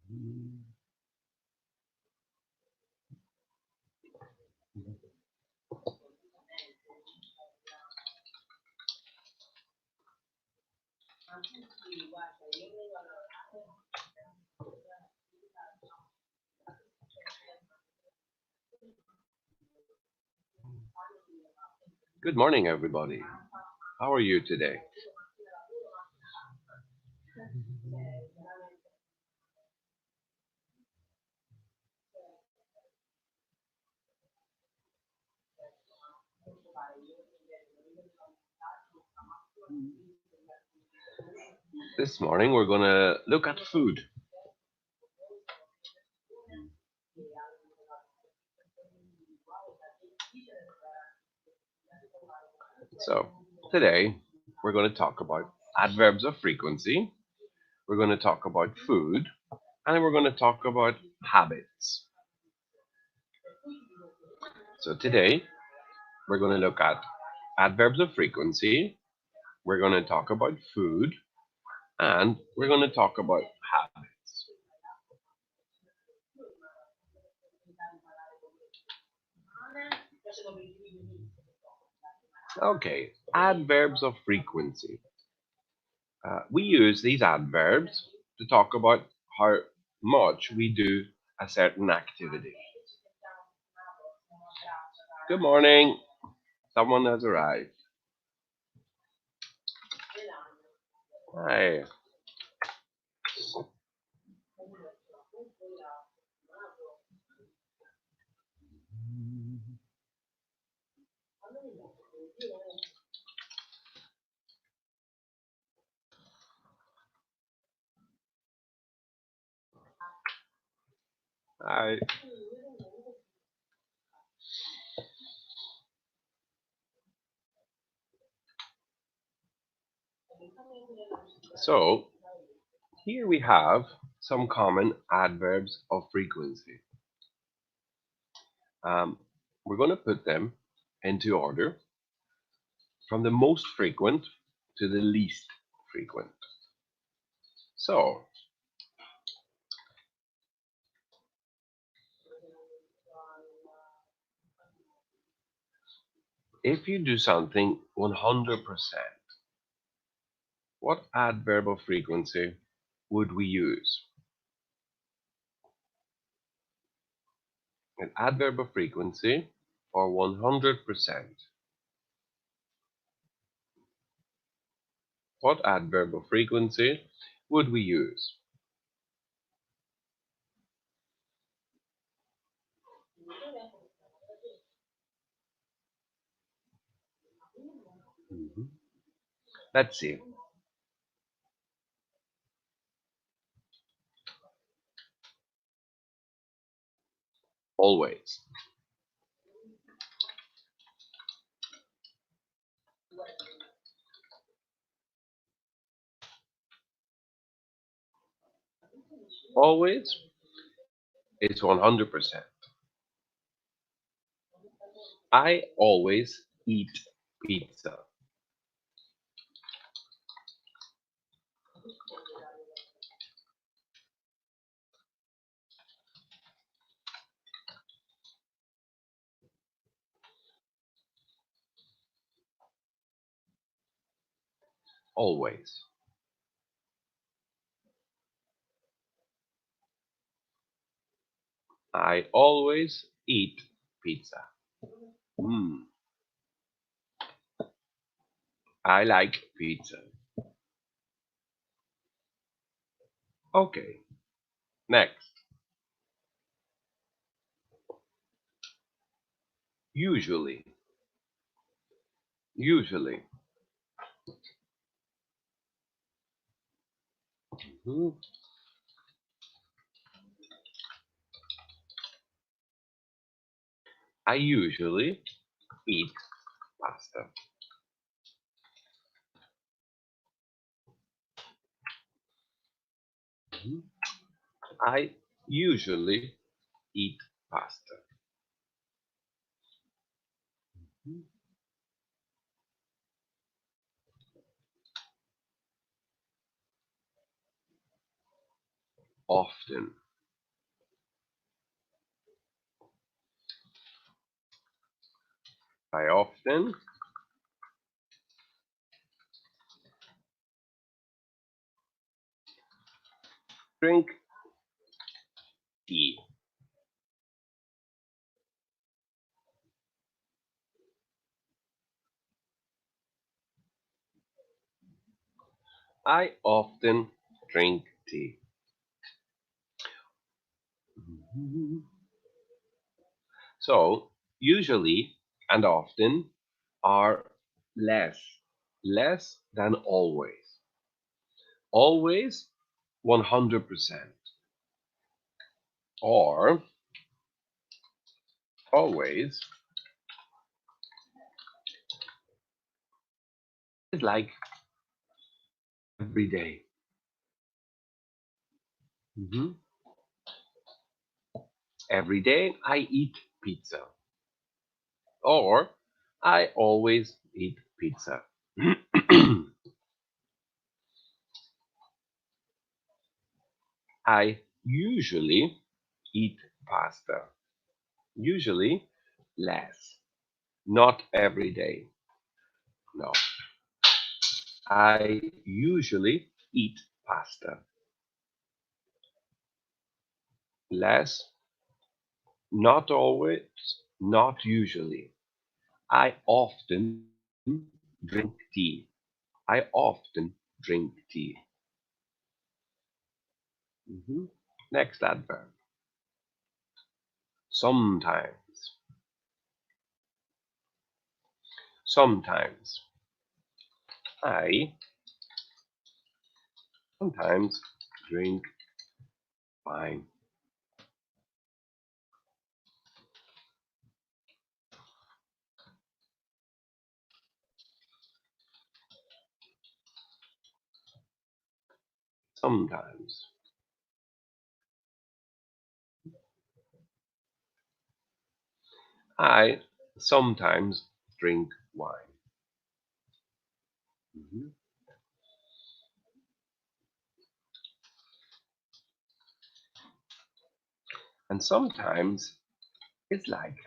Good morning, everybody. How are you today? This morning we're going to look at food. So, today we're going to talk about adverbs of frequency, we're going to talk about food, and then we're going to talk about habits. So, today we're going to look at adverbs of frequency, we're going to talk about food, and we're going to talk about habits. Okay, adverbs of frequency. We use these adverbs to talk about how much we do a certain activity. Good morning. Someone has arrived. Hi. Hi. So, here we have some common adverbs of frequency. We're going to put them into order from the most frequent to the least frequent. So, if you do something 100%, what adverb of frequency would we use? An adverb of frequency for 100%. What adverb of frequency would we use? Mhm. Let's see. Always. Always is 100%. I always eat pizza. Always. I always eat pizza. Mm, I like pizza. Okay, next. Usually. Usually. Mhm. I usually eat pasta. Mhm. I usually eat pasta. Mhm. often. I often drink tea. I often drink tea. So, usually and often are less, less than always. Always 100%, or always is like every day. Mhm. Every day I eat pizza, or I always eat pizza. I usually eat pasta. Usually less. Not every day. No. I usually eat pasta. Less. Not always. Not usually. I often drink tea. I often drink tea. Mhm. Next adverb. Sometimes. Sometimes. I sometimes drink wine. Sometimes. I sometimes drink wine. Mhm. And sometimes it's like,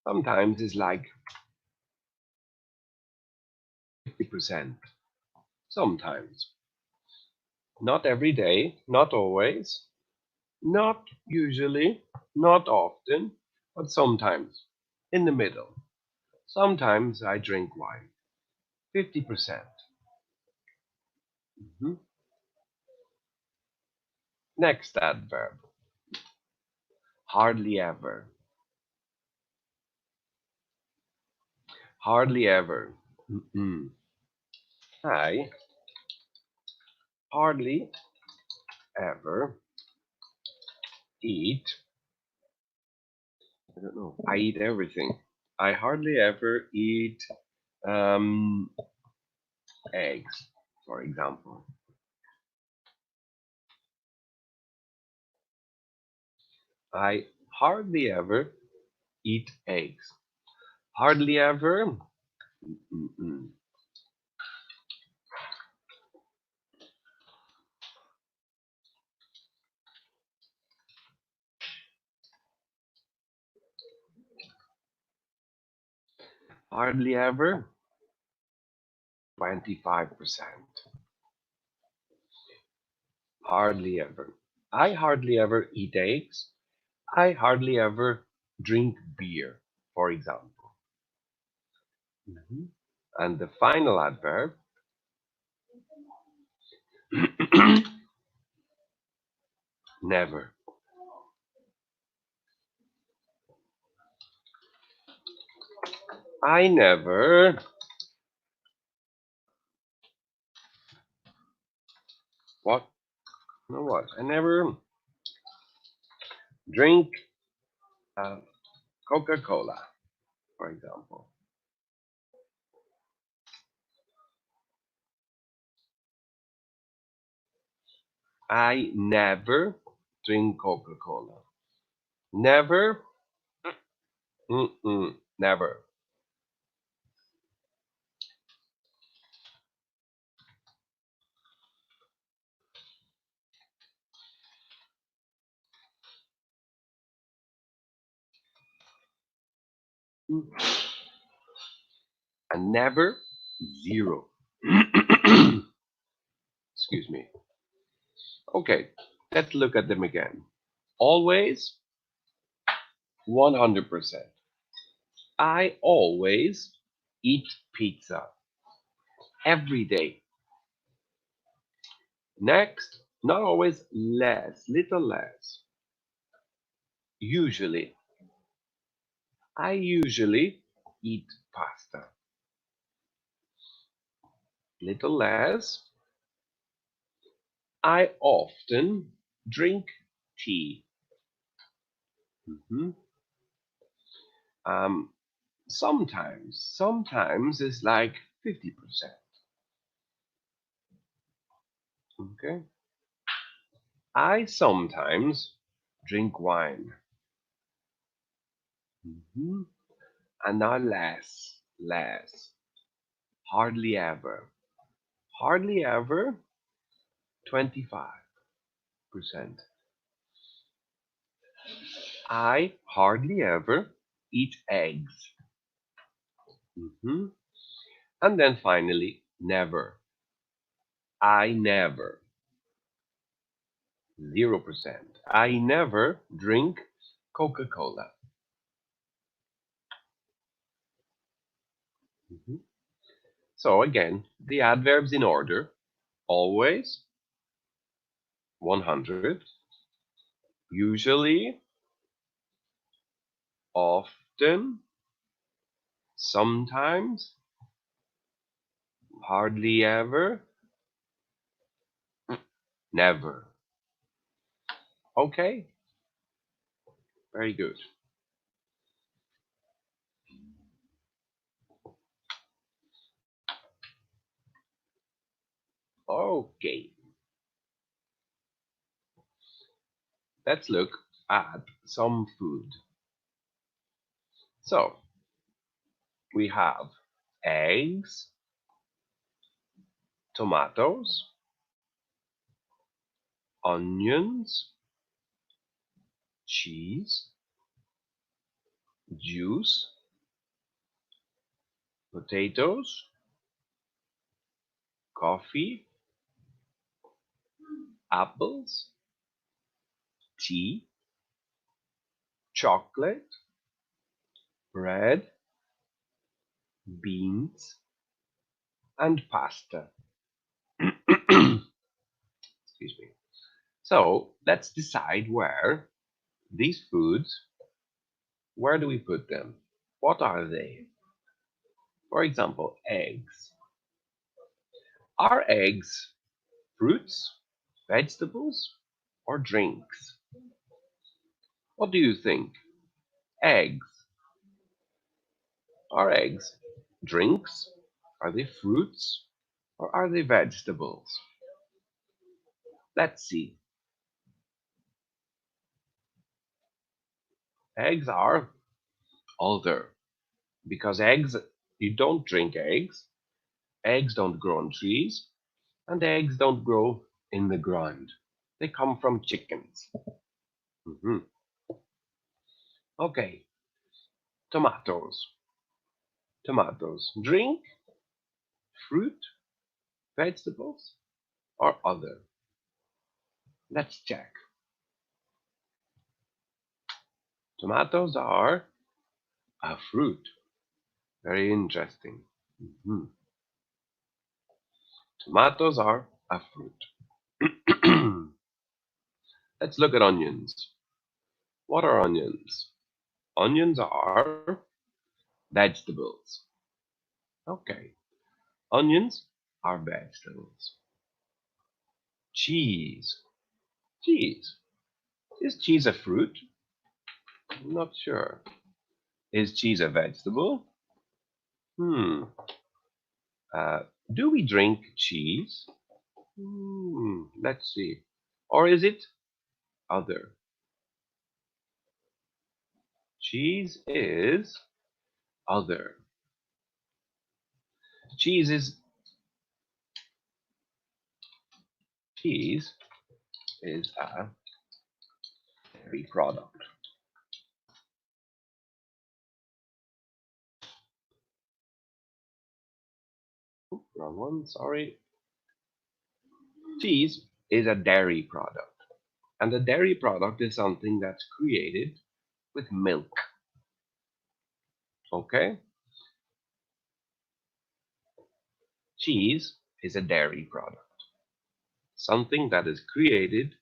sometimes it's like 50%. Sometimes. Not every day, not always, not usually, not often, but sometimes. In the middle. Sometimes I drink wine. 50%. Mhm. Next adverb. Hardly ever. Hardly ever. Mm-mm. I hardly ever eat. I don't know. I eat everything. I hardly ever eat um, eggs, for example. I hardly ever eat eggs. Hardly ever. Mm-mm. Hardly ever. 25%. Hardly ever. I hardly ever eat eggs. I hardly ever drink beer, for example. Mhm. And the final adverb, never. I never, what? No, what? I never drink uh, Coca Cola, for example. I never drink Coca-Cola. Never. Never. And never, zero. Excuse me. Okay, let's look at them again. Always, 100%. I always eat pizza every day. Next, not always, less, little less. Usually, I usually eat pasta. Little less, I often drink tea. Mhm. Um, sometimes it's like 50%. Okay. I sometimes drink wine. Mhm. And now less. Hardly ever. Hardly ever, 25%. I hardly ever eat eggs. Mhm. And then finally, never. I never, 0%. I never drink Coca-Cola. Mhm. So again, the adverbs in order: always, 100, usually, often, sometimes, hardly ever, never. Okay, very good. Okay, let's look at some food. So we have eggs, tomatoes, onions, cheese, juice, potatoes, coffee, apples, tea, chocolate, bread, beans, and pasta. Excuse me. So let's decide where do we put them? What are they? For example, eggs. Are eggs fruits, vegetables, or drinks? What do you think? Eggs. Are eggs drinks? Are they fruits? Or are they vegetables? Let's see. Eggs are other, because eggs, you don't drink eggs don't grow on trees, and eggs don't grow in the ground. They come from chickens. Mhm. Okay, tomatoes. Tomatoes. Drink, fruit, vegetables, or other? Let's check. Tomatoes are a fruit. Very interesting. Mhm. Tomatoes are a fruit. Let's look at onions. What are onions? Onions are vegetables. Okay. Onions are vegetables. Cheese. Cheese. Is cheese a fruit? I'm not sure. Is cheese a vegetable? Hmm. Uh, do we drink cheese? Let's see. Or is it Other. Cheese is other. Cheese is cheese is a dairy product. Wrong one, sorry. Cheese is a dairy product. And a dairy product is something that's created with milk. Okay? Cheese is a dairy product. Something that is created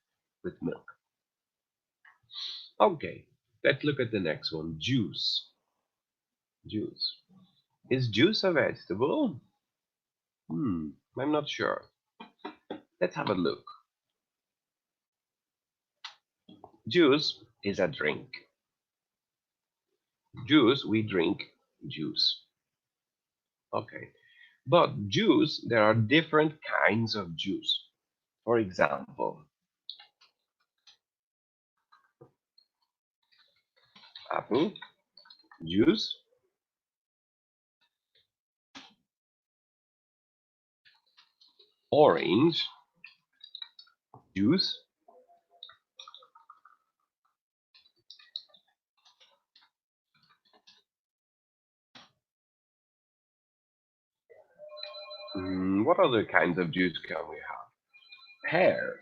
with milk. Okay, let's look at the next one. Juice. Juice. Is juice a vegetable? I'm not sure. Let's have a look. Juice is a drink. Juice, we drink juice. Okay. But juice, there are different kinds of juice. For example, apple juice, orange juice, what other kinds of juice can we have? Pear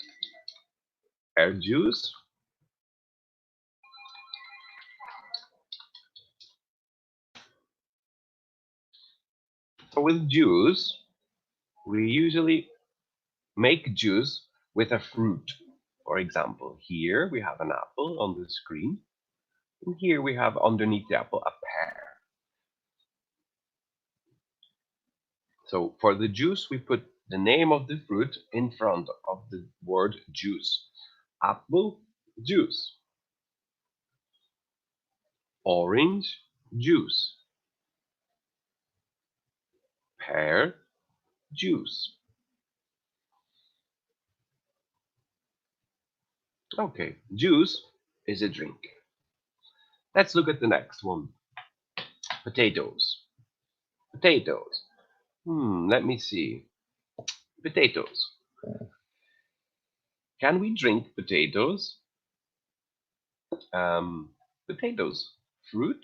juice. So with juice, we usually make juice with a fruit. For example, here we have an apple on the screen, and here we have underneath the apple a pear. So for the juice, we put the name of the fruit in front of the word juice. Apple juice, orange juice, pear juice. Okay, juice is a drink. Let's look at the next one. Potatoes. Potatoes. Let me see. Potatoes. Can we drink potatoes? Potatoes. Fruit?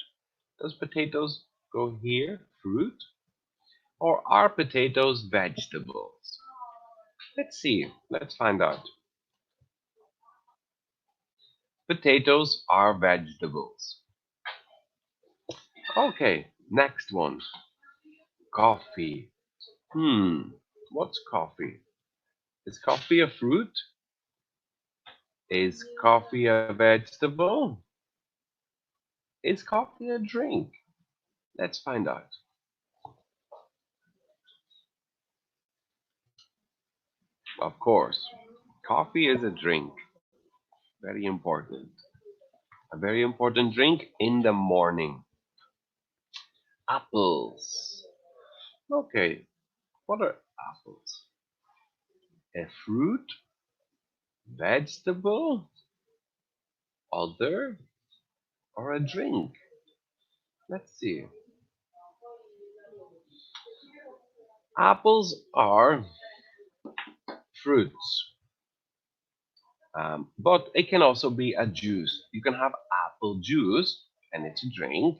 Does potatoes go here? Fruit? Or are potatoes vegetables? Let's see. Let's find out. Potatoes are vegetables. Okay, next one. Coffee. What's coffee? Is coffee a fruit? Is coffee a vegetable? Is coffee a drink? Let's find out. Of course, coffee is a drink. Very important. A very important drink in the morning. Apples. Okay, what are apples? A fruit? Vegetable? Other? Or a drink? Let's see. Apples are fruits, but it can also be a juice. You can have apple juice and it's a drink,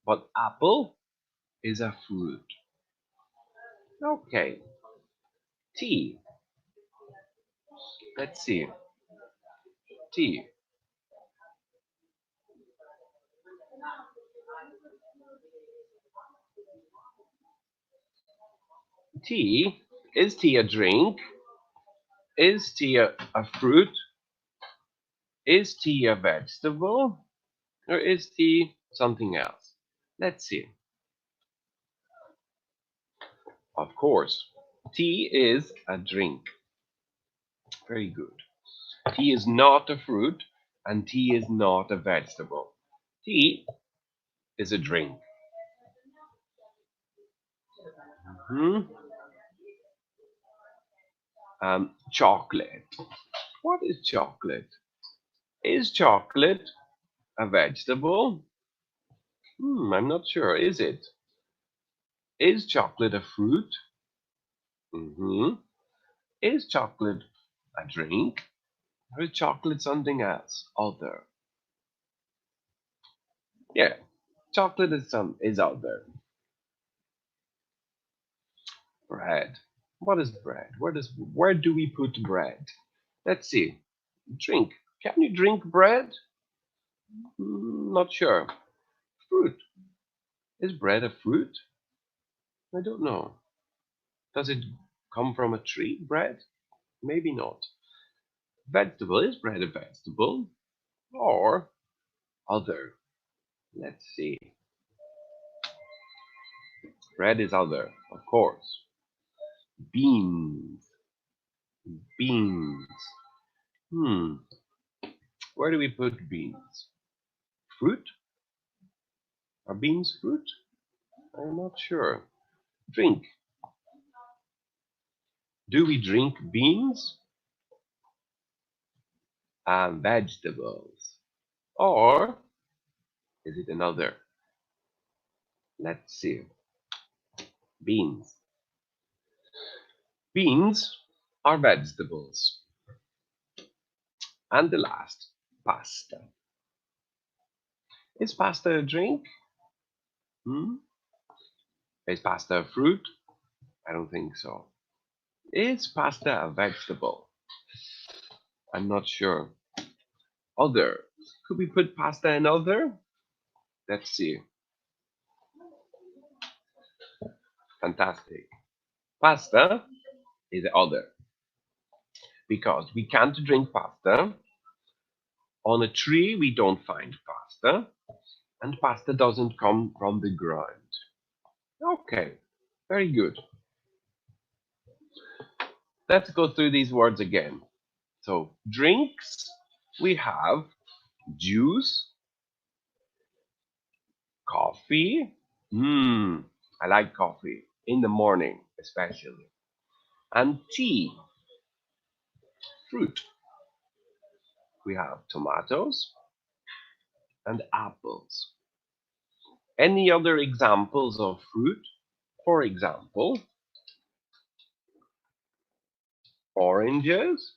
but apple is a fruit. Okay, tea. Let's see. Tea. Tea. Is tea a drink? Is tea a fruit? Is tea a vegetable? Or is tea something else? Let's see. Of course, tea is a drink. Very good. Tea is not a fruit, and tea is not a vegetable. Tea is a drink. Hmm? Chocolate. What is chocolate? Is chocolate a vegetable? I'm not sure. Is it? Is chocolate a fruit? hmm Is chocolate a drink? Or is chocolate something else? Other. Yeah, chocolate is out there. Bread. What is bread? Where do we put bread? Let's see. Drink. Can you drink bread? Not sure. Fruit. Is bread a fruit? I don't know. Does it come from a tree? Bread? Maybe not. Vegetable. Is bread a vegetable? Or other? Let's see. Bread is other, of course. Beans. Beans. Hmm. Where do we put beans? Fruit? Are beans fruit? I'm not sure. Drink. Do we drink beans? And vegetables. Or is it another? Let's see. Beans. Beans are vegetables. And the last, pasta. Is pasta a drink? Hmm? Is pasta a fruit? I don't think so. Is pasta a vegetable? I'm not sure. Other. Could we put pasta in other? Let's see. Fantastic. Pasta is other because we can't drink pasta. On a tree, we don't find pasta, and pasta doesn't come from the ground. Okay, very good. Let's go through these words again. So, drinks, we have juice, coffee. I like coffee in the morning, especially. And tea, fruit. We have tomatoes and apples. Any other examples of fruit? For example, oranges,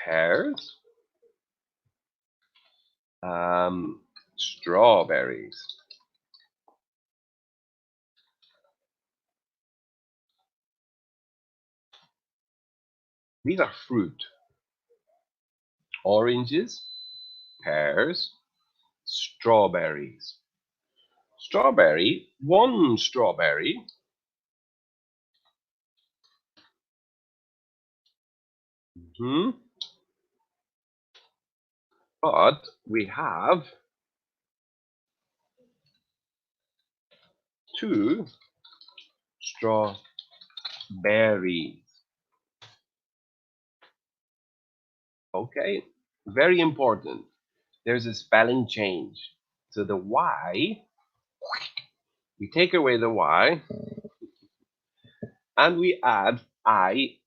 pears, strawberries. These are fruit. Oranges, pears, strawberries. Strawberry, one strawberry. hmm, But we have two strawberries. Okay, very important. There's a spelling change. So the Y, we take away the Y and we add IES.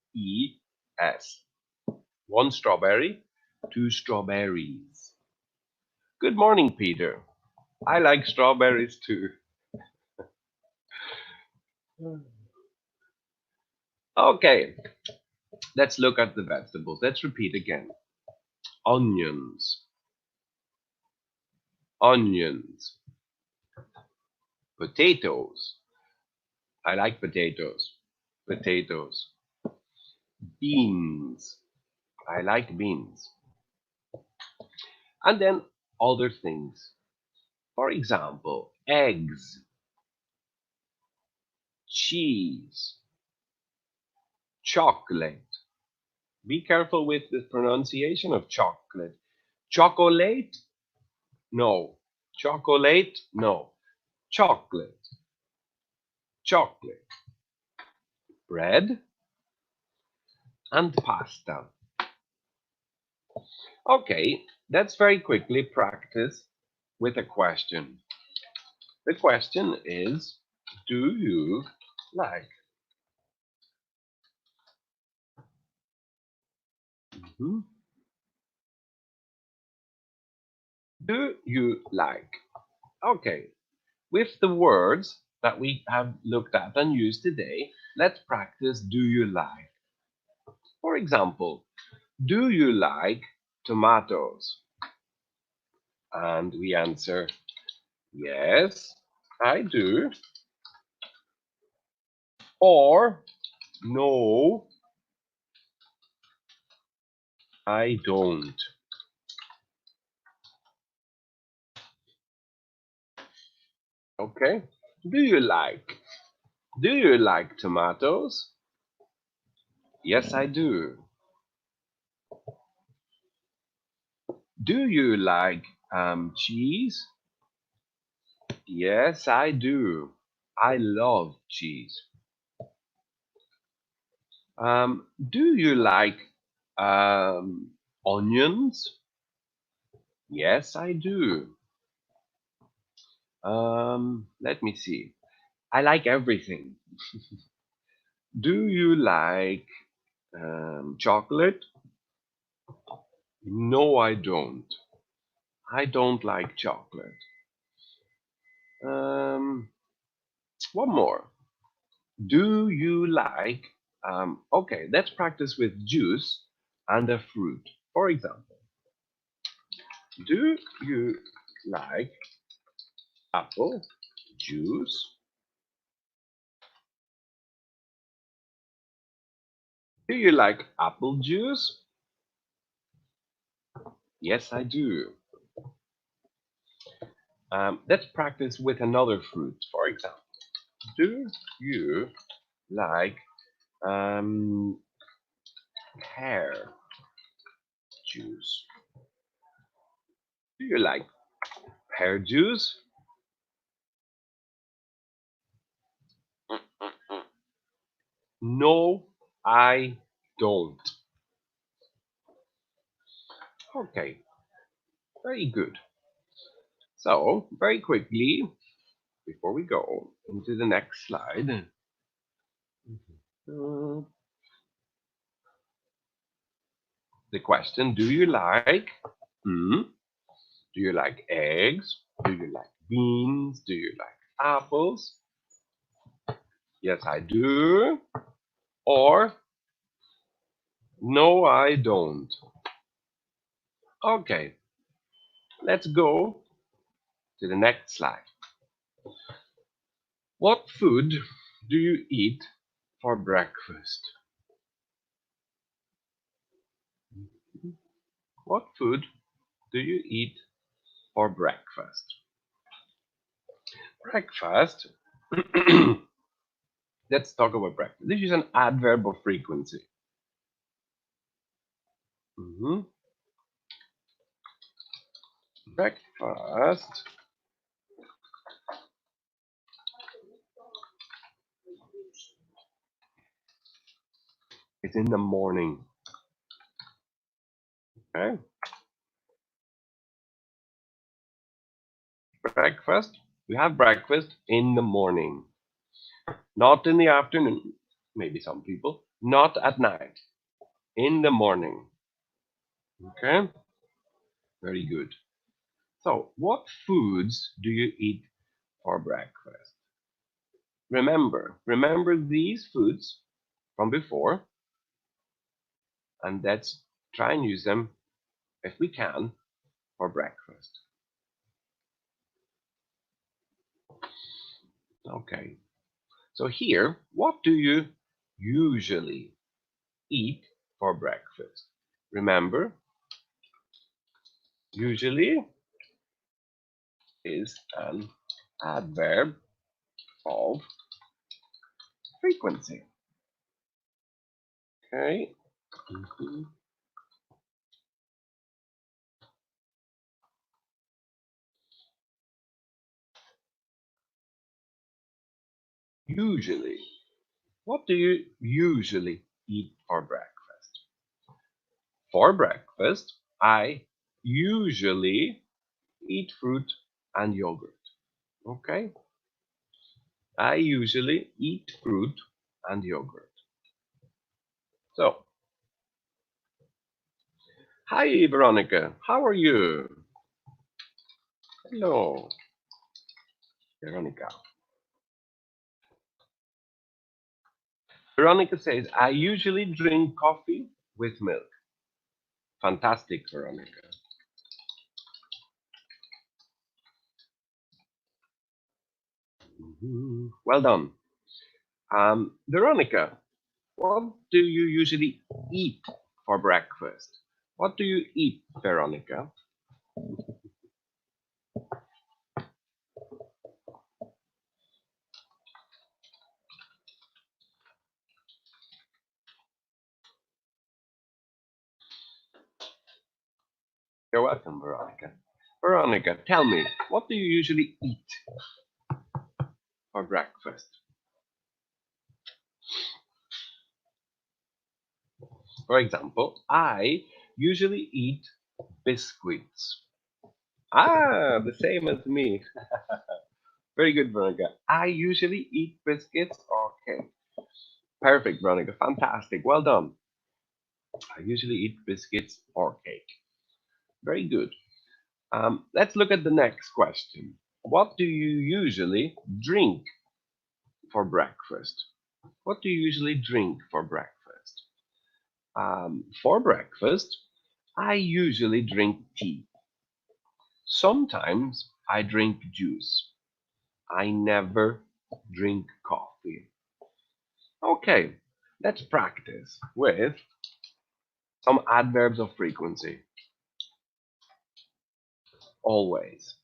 One strawberry, two strawberries. Good morning, Peter. I like strawberries too. Okay, let's look at the vegetables. Let's repeat again. Onions, onions. Potatoes. I like potatoes. Potatoes. Beans. I like beans. And then other things. For example, eggs, cheese, chocolate. Be careful with the pronunciation of chocolate. Chocolate? No. Chocolate? No. Chocolate. Chocolate. Bread and pasta. Okay, let's very quickly practice with a question. The question is, do you like? Mhm. Do you like? Okay, with the words that we have looked at and used today, let's practice do you like. For example, do you like tomatoes? And we answer, yes, I do. Or, no, I don't. Okay? Do you like? Do you like tomatoes? Yes, I do. Do you like cheese? Yes, I do. I love cheese. Do you like onions? Yes, I do. Let me see. I like everything. Do you like chocolate? No, I don't. I don't like chocolate. Um, one more. Do you like? Okay, let's practice with juice and a fruit. For example, do you like apple juice? Do you like apple juice? Yes, I do. Let's practice with another fruit. For example, do you like um, pear juice? Do you like pear juice? No, I don't. Okay, very good. So, very quickly, before we go into the next slide, uh, the question, do you like? Hmm? Do you like eggs? Do you like beans? Do you like apples? Yes, I do. Or no, I don't. Okay, let's go to the next slide. What food do you eat for breakfast? What food do you eat for breakfast? Breakfast. Let's talk about breakfast. This is an adverb of frequency. Mhm. Breakfast is in the morning. Okay. Breakfast. We have breakfast in the morning, not in the afternoon. Maybe some people. Not at night. In the morning. Okay. Very good. So, what foods do you eat for breakfast? Remember these foods from before, and let's try and use them if we can for breakfast. Okay. So here, what do you usually eat for breakfast? Remember, usually is an adverb of frequency. Okay. Mhm. Usually. What do you usually eat for breakfast? For breakfast, I usually eat fruit and yogurt. Okay? I usually eat fruit and yogurt. So, Hi, Veronica. How are you? Hello, Veronica. Veronica says, I usually drink coffee with milk. Fantastic, Veronica. Well done. Veronica, what do you usually eat for breakfast? What do you eat, Veronica? You're welcome, Veronica. Veronica, tell me, what do you usually eat for breakfast? For example, I usually eat biscuits. Ah, the same as me. Very good, Veronica. I usually eat biscuits. Okay. Perfect, Veronica. Fantastic. Well done. I usually eat biscuits or cake. Very good. Let's look at the next question. What do you usually drink for breakfast? What do you usually drink for breakfast? For breakfast, I usually drink tea. Sometimes I drink juice. I never drink coffee. Okay, let's practice with some adverbs of frequency. Always.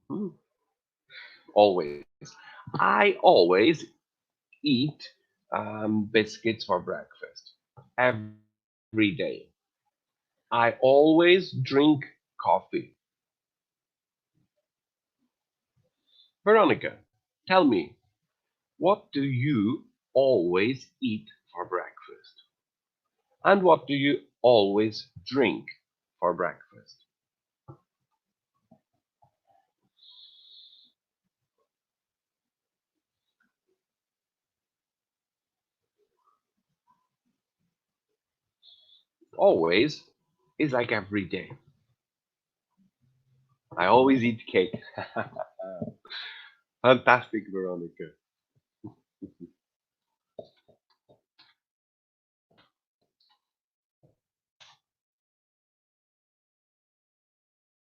Hmm, Always. I always eat biscuits for breakfast every day. I always drink coffee. Veronica, tell me, what do you always eat for breakfast? And what do you always drink for breakfast? Always is like every day. I always eat cake. Fantastic, Veronica.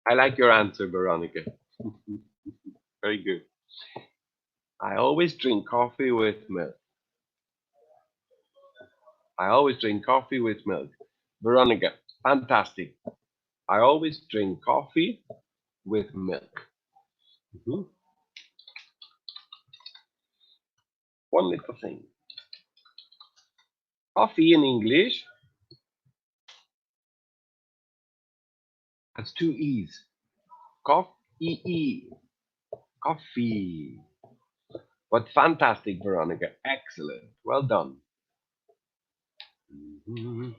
I like your answer, Veronica. Very good. I always drink coffee with milk. I always drink coffee with milk. Veronica, fantastic. I always drink coffee with milk. Mhm. One little thing. Coffee in English has two E's. Coffee. Coffee. But fantastic, Veronica. Excellent. Well done. Mhm.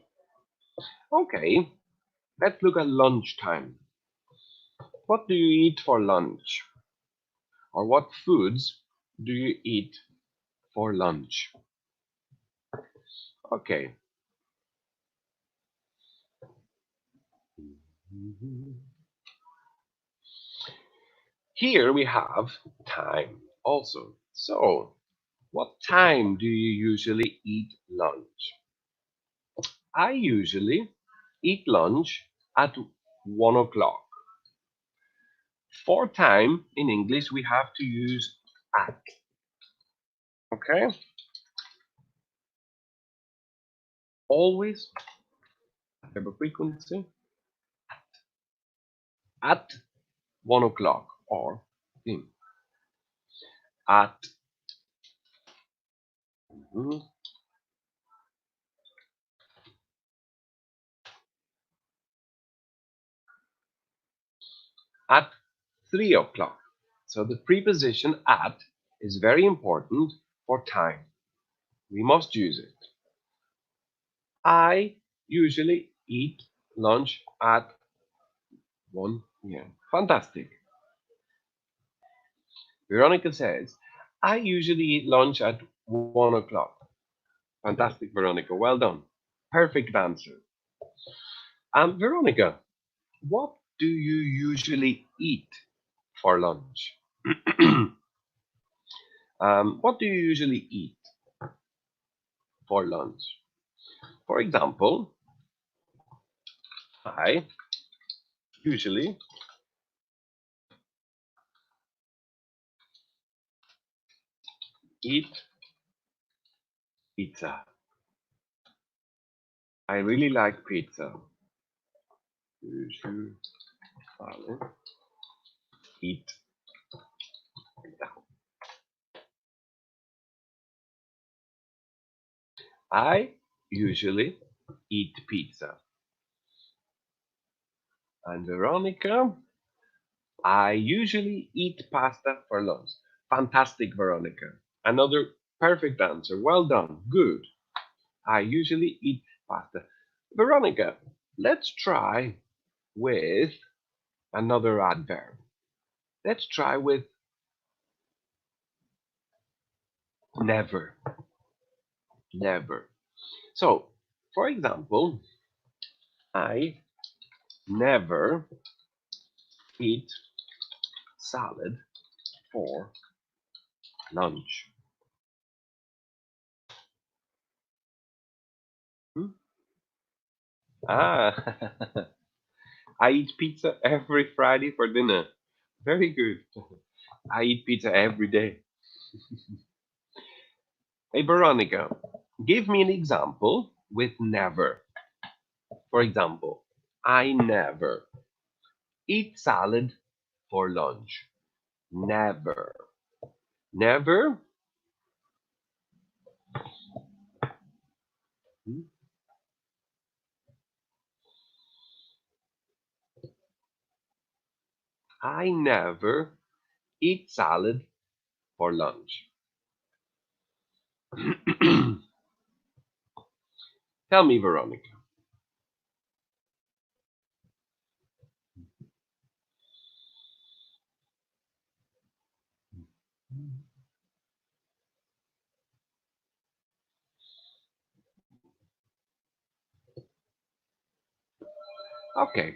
Okay, let's look at lunchtime. What do you eat for lunch? Or what foods do you eat for lunch? Okay. Here we have time also. So, what time do you usually eat lunch? I usually eat lunch at 1 o'clock. For time in English, we have to use at. Okay? Always, verb of frequency, at 1 o'clock or in. At. Mhm. At 3 o'clock. So the preposition at is very important for time. We must use it. I usually eat lunch at 1 p.m. Fantastic. Veronica says, I usually eat lunch at 1 o'clock. Fantastic, Veronica. Well done. Perfect answer. Veronica, what do you usually eat for lunch? What do you usually eat for lunch? For example, I usually eat pizza. I really like pizza. Usually eat pizza. I usually eat pizza. And Veronica, I usually eat pasta for lunch. Fantastic, Veronica. Another perfect answer. Well done. Good. I usually eat pasta. Veronica, let's try with another adverb. Let's try with never. Never. So, for example, I never eat salad for lunch. Hmm? Ah, I eat pizza every Friday for dinner. Very good. I eat pizza every day. Hey, Veronica, give me an example with never. For example, I never eat salad for lunch. Never. Never. Hmm? I never eat salad for lunch. Tell me, Veronica. Okay,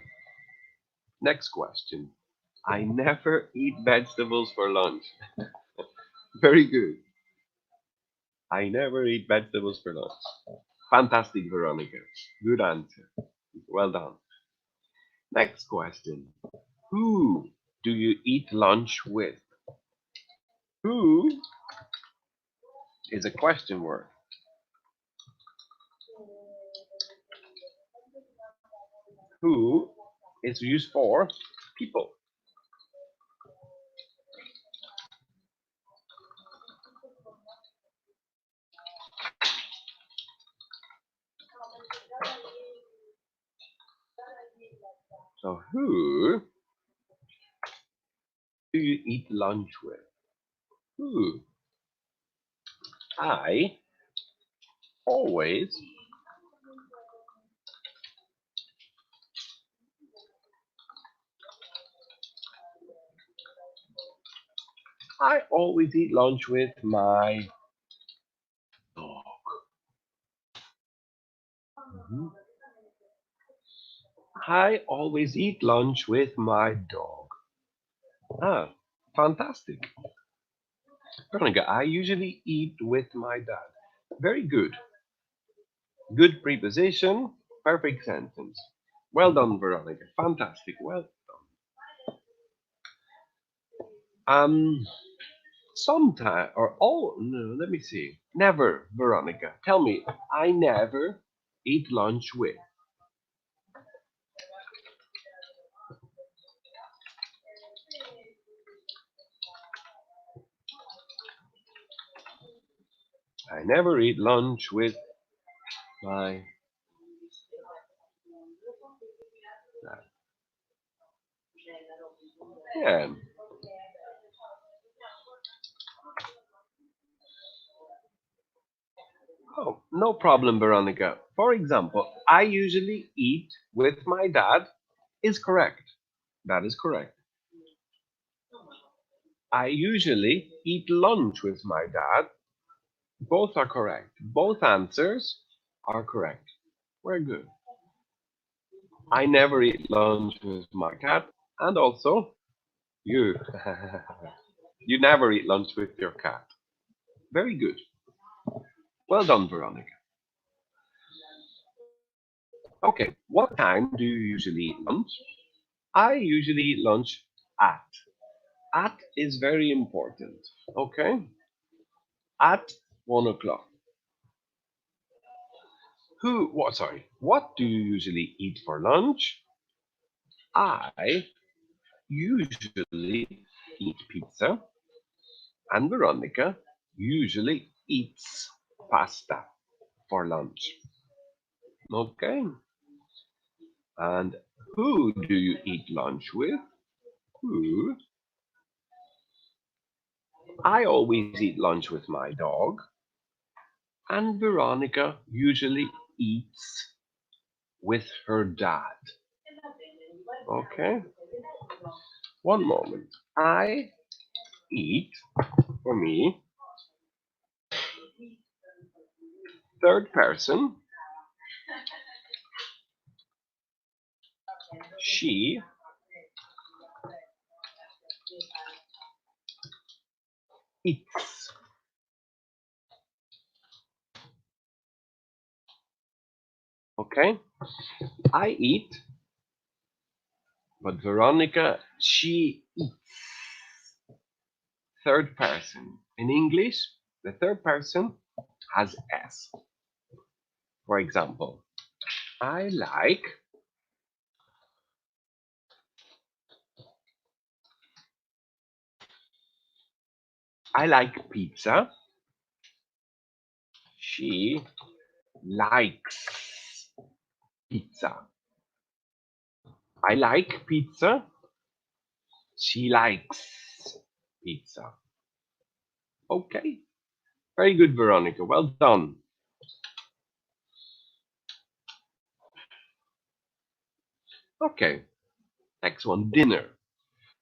next question. I never eat vegetables for lunch. Very good. I never eat vegetables for lunch. Fantastic, Veronica. Good answer. Well done. Next question. Who do you eat lunch with? Who is a question word. Who is used for people. So who do you eat lunch with? Who? I always I always eat lunch with my dog. Mhm. I always eat lunch with my dog. Ah, fantastic. Veronica, I usually eat with my dad. Very good. Good preposition, perfect sentence. Well done, Veronica. Fantastic. Well done. Sometime or oh no, let me see. Never, Veronica. Tell me, I never eat lunch with. I never eat lunch with my dad. Yeah. Oh, no problem, Veronica. For example, I usually eat with my dad is correct. That is correct. I usually eat lunch with my dad. Both are correct. Both answers are correct. Very good. I never eat lunch with my cat. And also, you. You never eat lunch with your cat. Very good. Well done, Veronica. Okay, what time do you usually eat lunch? I usually eat lunch at. At is very important. Okay? At 1 o'clock. What do you usually eat for lunch? I usually eat pizza, and Veronica usually eats pasta for lunch. Okay? And who do you eat lunch with? Who? I always eat lunch with my dog, and Veronica usually eats with her dad. Okay? One moment. I eat, for me, third person, she eats. Okay? I eat, but Veronica, she eats. Third person. In English, the third person has S. For example, I like I like pizza. She likes pizza. I like pizza. She likes pizza. Okay. Very good, Veronica. Well done. Okay. Next one, dinner.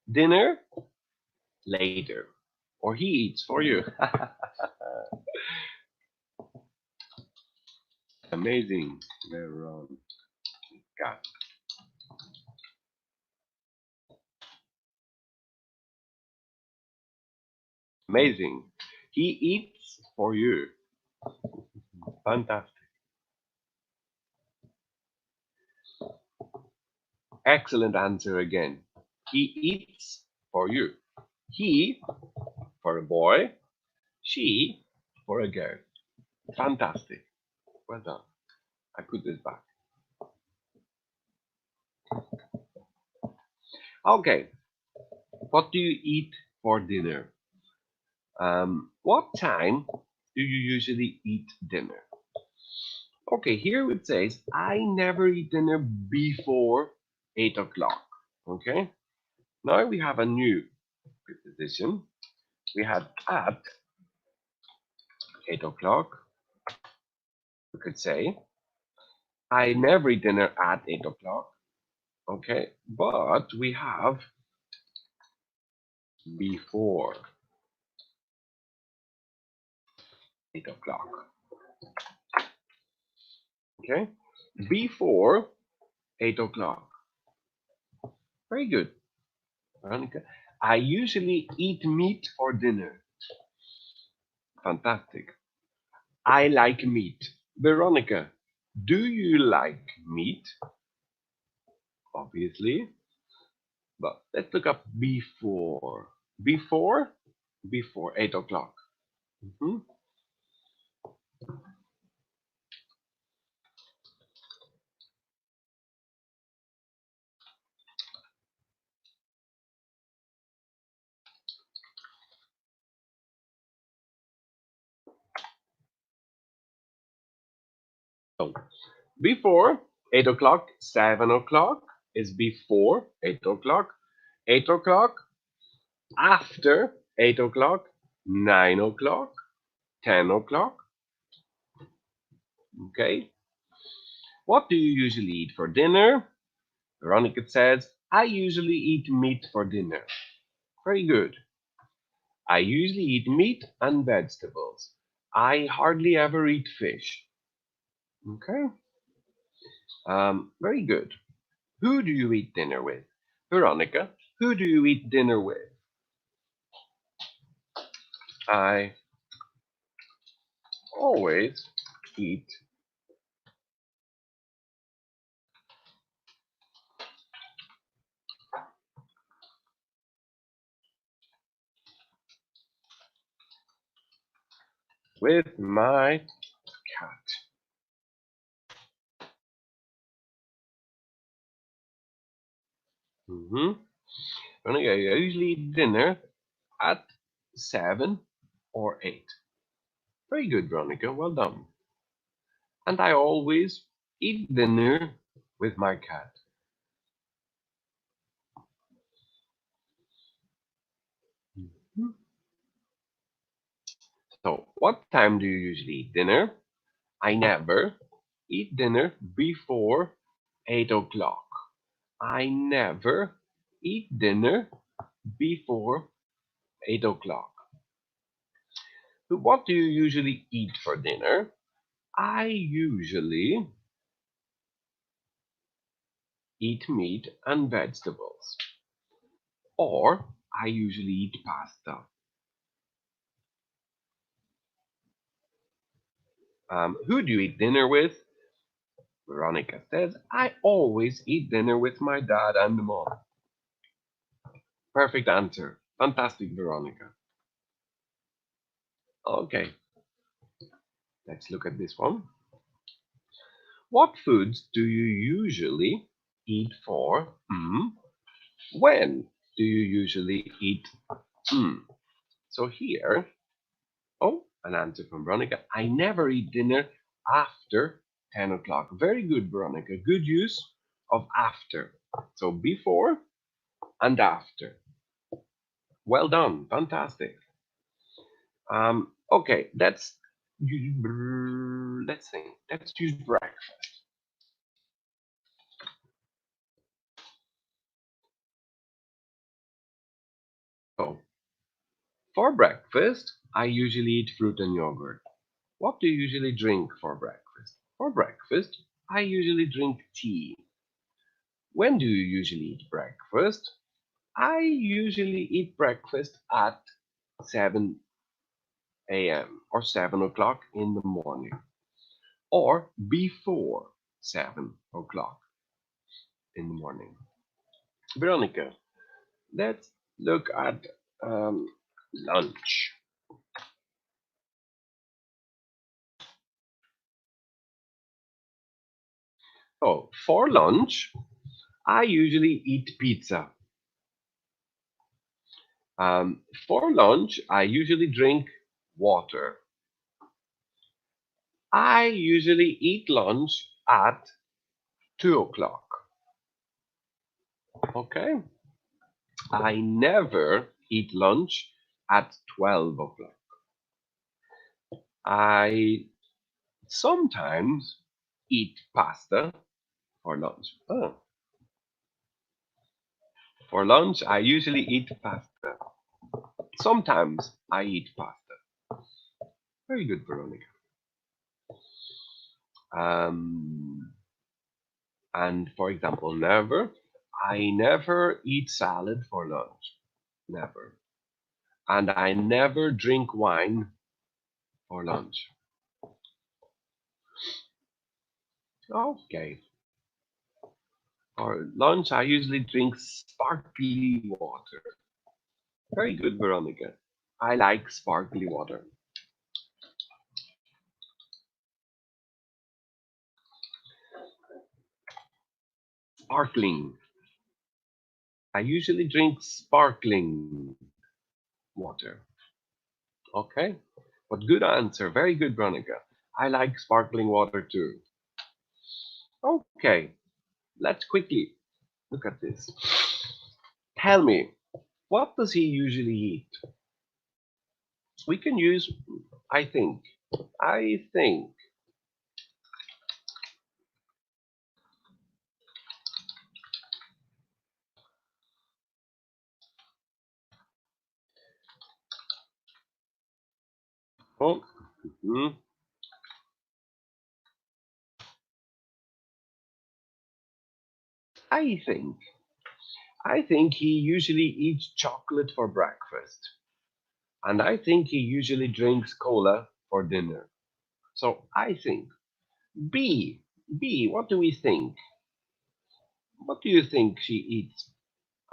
Dinner later. Or he eats for you. Amazing, Veronica. Amazing. He eats for you. Fantastic. Excellent answer again. He eats for you. He for a boy, she for a girl. Fantastic. Well done. I put this back. Okay. What do you eat for dinner? What time do you usually eat dinner? Okay, here it says I never eat dinner before 8 o'clock. Okay. Now we have a new preposition. We have at 8 o'clock. We could say I never eat dinner at 8 o'clock. Okay, but we have before 8 o'clock. Okay, before 8 o'clock. Very good, Veronica. I usually eat meat for dinner. Fantastic. I like meat. Veronica, do you like meat? Obviously, but let's look up before. Before? Before 8 o'clock. Mhm. So, before 8 o'clock, 7 o'clock is before 8 o'clock. 8 o'clock, after 8 o'clock, 9 o'clock, 10 o'clock. Okay. What do you usually eat for dinner? Veronica says, I usually eat meat for dinner. Very good. I usually eat meat and vegetables. I hardly ever eat fish. Okay, very good. Who do you eat dinner with? Veronica, who do you eat dinner with? I always eat with my cat. hmm Veronica, I usually eat dinner at 7 or 8. Very good, Veronica. Well done. And I always eat dinner with my cat. Mhm. So, what time do you usually eat dinner? I never eat dinner before 8 o'clock. I never eat dinner before 8 o'clock. What do you usually eat for dinner? I usually eat meat and vegetables, or I usually eat pasta. Who do you eat dinner with? Veronica says, I always eat dinner with my dad and mom. Perfect answer. Fantastic, Veronica. Okay, let's look at this one. What foods do you usually eat for? When do you usually eat? Mm. So here, oh, an answer from Veronica. I never eat dinner after 10 o'clock. Very good, Veronica. Good use of after. So before and after. Well done. Fantastic. Okay, let's think. Let's use breakfast. So for breakfast, I usually eat fruit and yogurt. What do you usually drink for breakfast? For breakfast, I usually drink tea. When do you usually eat breakfast? I usually eat breakfast at 7 a.m. or 7 o'clock in the morning, or before 7 o'clock in the morning. Veronica, let's look at lunch. Oh, for lunch, I usually eat pizza. For lunch, I usually drink water. I usually eat lunch at 2 o'clock. Okay? I never eat lunch at 12 o'clock. I sometimes eat pasta for lunch. Oh, for lunch, I usually eat pasta. Sometimes I eat pasta. Very good, Veronica. Um, and for example, I never eat salad for lunch. Never. And I never drink wine for lunch. Okay. For lunch, I usually drink sparkly water. Very good, Veronica. I like sparkly water. Sparkling. I usually drink sparkling water. Okay. But good answer. Very good, Veronica. I like sparkling water too. Okay. Let's quickly look at this. Tell me, what does he usually eat? We can use I think. I think. example. Mhm. I think. I think he usually eats chocolate for breakfast. And I think he usually drinks cola for dinner. So I think. B. B. What do we think? What do you think she eats?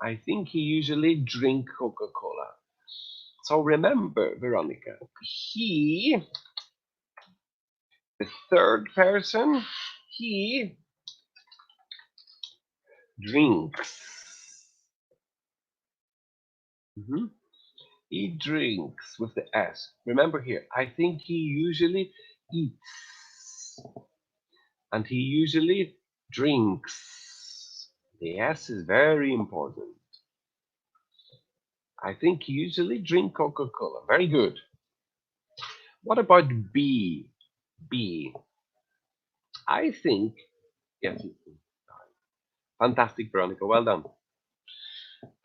I think he usually drinks Coca-Cola. So remember, Veronica, he, the third person, he drinks. Mhm. He drinks with the S. Remember here, I think he usually eats. And he usually drinks. The S is very important. I think he usually drink Coca-Cola. Very good. What about B? B. I think, yes, fantastic, Veronica. Well done.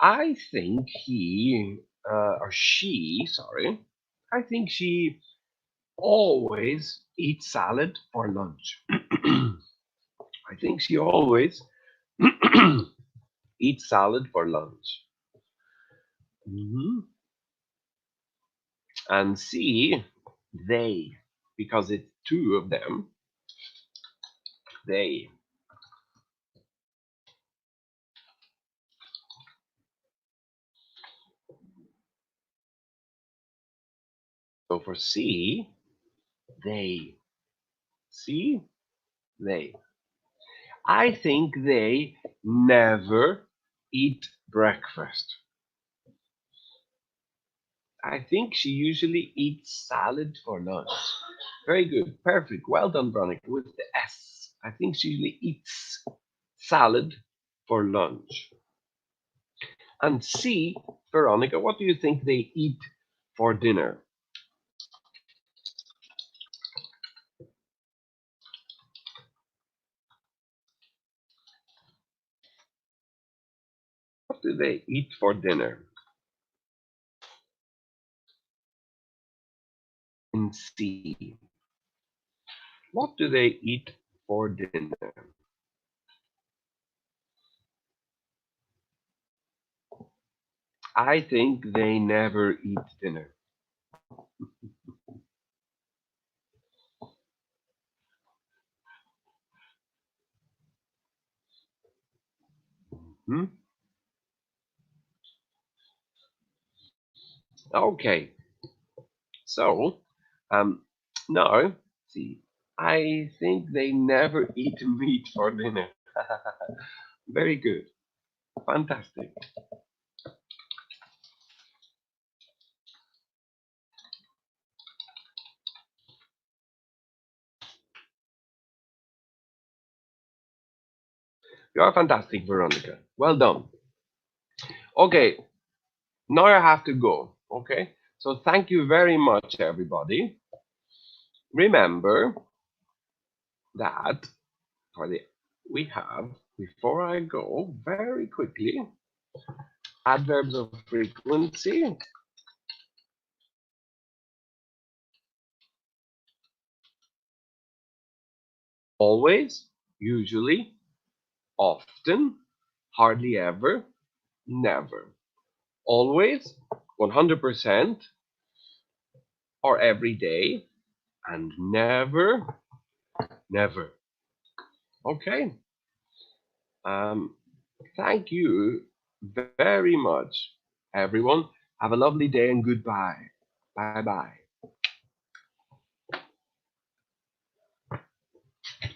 I think he, or she, sorry, I think she always eats salad for lunch. I think she always eats salad for lunch. Mhm. And C, they, because it's two of them, they. So for C, they. See, they. I think they never eat breakfast. I think she usually eats salad for lunch. Very good. Perfect. Well done, Veronica, with the S. I think she usually eats salad for lunch. And C, Veronica, what do you think they eat for dinner? What do they eat for dinner? And C, what do they eat for dinner? I think they never eat dinner. Hmm? Okay, so now, see, I think they never eat meat for dinner. Very good, fantastic. You are fantastic, Veronica. Well done. Okay, now I have to go. Okay, so thank you very much, everybody. Remember that for the we have before I go very quickly adverbs of frequency, always, usually, often, hardly ever, never. Always, 100%, or every day, and never, never. Okay. Um, thank you very much, everyone. Have a lovely day and goodbye. Bye bye.